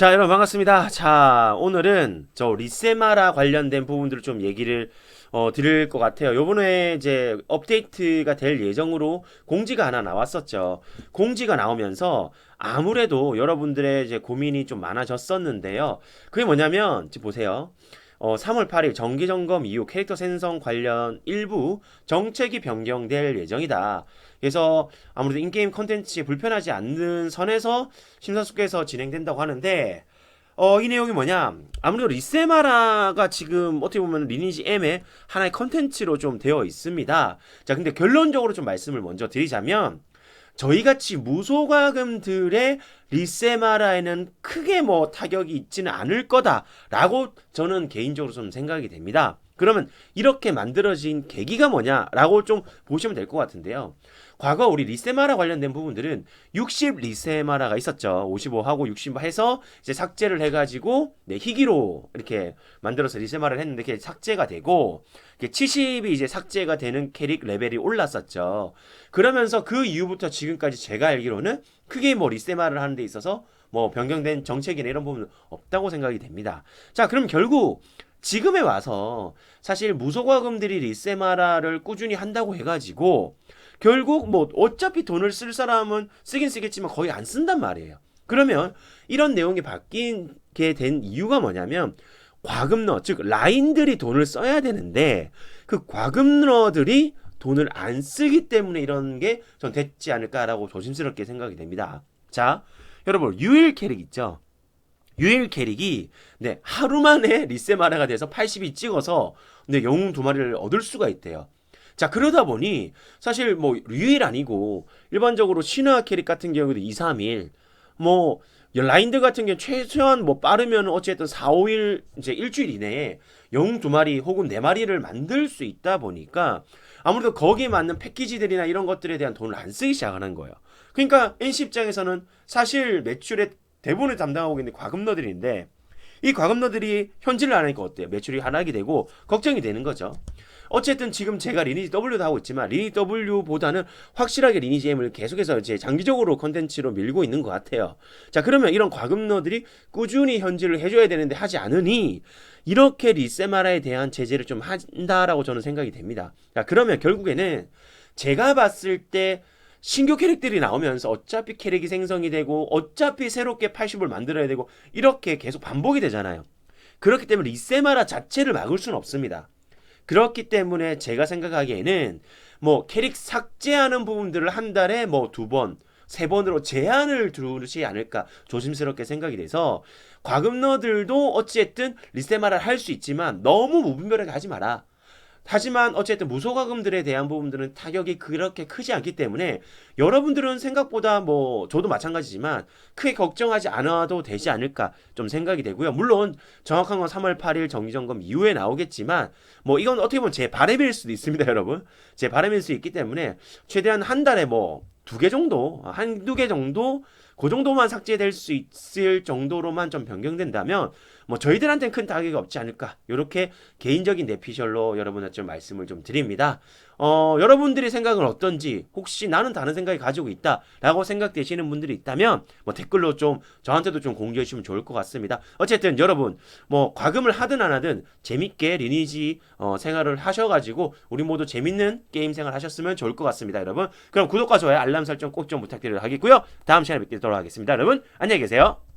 자, 여러분 반갑습니다. 자, 오늘은 저 리세마라 관련된 부분들을 좀 얘기를 드릴 것 같아요. 요번에 이제 업데이트가 될 예정으로 공지가 하나 나왔었죠. 공지가 나오면서 아무래도 여러분들의 이제 고민이 좀 많아졌었는데요. 그게 뭐냐면 지금 보세요. 3월 8일 정기 점검 이후 캐릭터 생성 관련 일부 정책이 변경될 예정이다. 그래서 아무래도 인게임 컨텐츠에 불편하지 않는 선에서 심사숙고해서 진행된다고 하는데 이 내용이 뭐냐? 아무래도 리세마라가 지금 어떻게 보면 리니지 M의 하나의 컨텐츠로 좀 되어 있습니다. 자, 근데 결론적으로 좀 말씀을 먼저 드리자면 저희같이 무소과금들의 리세마라에는 크게 뭐 타격이 있지는 않을 거다라고 저는 개인적으로 좀 생각이 됩니다. 그러면 이렇게 만들어진 계기가 뭐냐라고 좀 보시면 될 것 같은데요. 과거 우리 리세마라 관련된 부분들은 60 리세마라가 있었죠. 55하고 60 해서 이제 삭제를 해가지고 희귀로 이렇게 만들어서 리세마라를 했는데 그게 삭제가 되고 70이 이제 삭제가 되는 캐릭 레벨이 올랐었죠. 그러면서 그 이후부터 지금까지 제가 알기로는 크게 뭐 리세마를 하는 데 있어서 뭐 변경된 정책이나 이런 부분은 없다고 생각이 됩니다. 자, 그럼 결국 지금에 와서 사실 무소과금들이 리세마라를 꾸준히 한다고 해가지고 결국 뭐 어차피 돈을 쓸 사람은 쓰긴 쓰겠지만 거의 안 쓴단 말이에요. 그러면 이런 내용이 바뀌게 된 이유가 뭐냐면 과금러, 즉 라인들이 돈을 써야 되는데 그 과금러들이 돈을 안 쓰기 때문에 이런 게 전 됐지 않을까라고 조심스럽게 생각이 됩니다. 자, 여러분 유일 캐릭 있죠? 유일 캐릭이 하루 만에 리세마라가 돼서 80이 찍어서 영웅 두 마리를 얻을 수가 있대요. 자, 그러다 보니 사실 뭐 유일 아니고 일반적으로 신화 캐릭 같은 경우도 2, 3일 뭐 라인들 같은 경우 최소한 뭐 빠르면 어쨌든 4, 5일 이제 일주일 이내에 영웅 두 마리 혹은 네 마리를 만들 수 있다 보니까 아무래도 거기에 맞는 패키지들이나 이런 것들에 대한 돈을 안 쓰기 시작하는 거예요. 그러니까 NC 입장에서는 사실 매출의 대부분을 담당하고 있는 과금러들인데 이 과금러들이 현질을 안 하니까 어때요? 매출이 하락이 되고 걱정이 되는 거죠. 어쨌든 지금 제가 리니지 W도 하고 있지만 리니지 W보다는 확실하게 리니지 M을 계속해서 이제 장기적으로 컨텐츠로 밀고 있는 것 같아요. 자, 그러면 이런 과금러들이 꾸준히 현질을 해줘야 되는데 하지 않으니 이렇게 리세마라에 대한 제재를 좀 한다라고 저는 생각이 됩니다. 자, 그러면 결국에는 제가 봤을 때 신규 캐릭들이 나오면서 어차피 캐릭이 생성이 되고 어차피 새롭게 80을 만들어야 되고 이렇게 계속 반복이 되잖아요. 그렇기 때문에 리세마라 자체를 막을 수는 없습니다. 그렇기 때문에 제가 생각하기에는 뭐 캐릭 삭제하는 부분들을 한 달에 뭐 2번, 3번으로 제한을 두지 않을까 조심스럽게 생각이 돼서 과금러들도 어찌됐든 리세마라를 할 수 있지만 너무 무분별하게 하지 마라. 하지만 어쨌든 무소과금들에 대한 부분들은 타격이 그렇게 크지 않기 때문에 여러분들은 생각보다 뭐 저도 마찬가지지만 크게 걱정하지 않아도 되지 않을까 좀 생각이 되고요. 물론 정확한 건 3월 8일 정기점검 이후에 나오겠지만 뭐 이건 어떻게 보면 제 바람일 수도 있습니다, 여러분. 제 바람일 수 있기 때문에 최대한 한 달에 뭐 2개 정도, 한두 개 정도 그 정도만 삭제될 수 있을 정도로만 좀 변경된다면 뭐 저희들한테는 큰 타격이 없지 않을까 이렇게 개인적인 내피셜로 여러분한테 좀 말씀을 좀 드립니다. 여러분들의 생각은 어떤지 혹시 나는 다른 생각이 가지고 있다 라고 생각되시는 분들이 있다면 뭐 댓글로 좀 저한테도 좀 공유해 주시면 좋을 것 같습니다. 어쨌든 여러분 뭐 과금을 하든 안 하든 재밌게 리니지 생활을 하셔가지고 우리 모두 재밌는 게임 생활 하셨으면 좋을 것 같습니다, 여러분. 그럼 구독과 좋아요 알람 설정 꼭 좀 부탁드리도록 하겠고요. 다음 시간에 뵙도록 하겠습니다. 여러분 안녕히 계세요.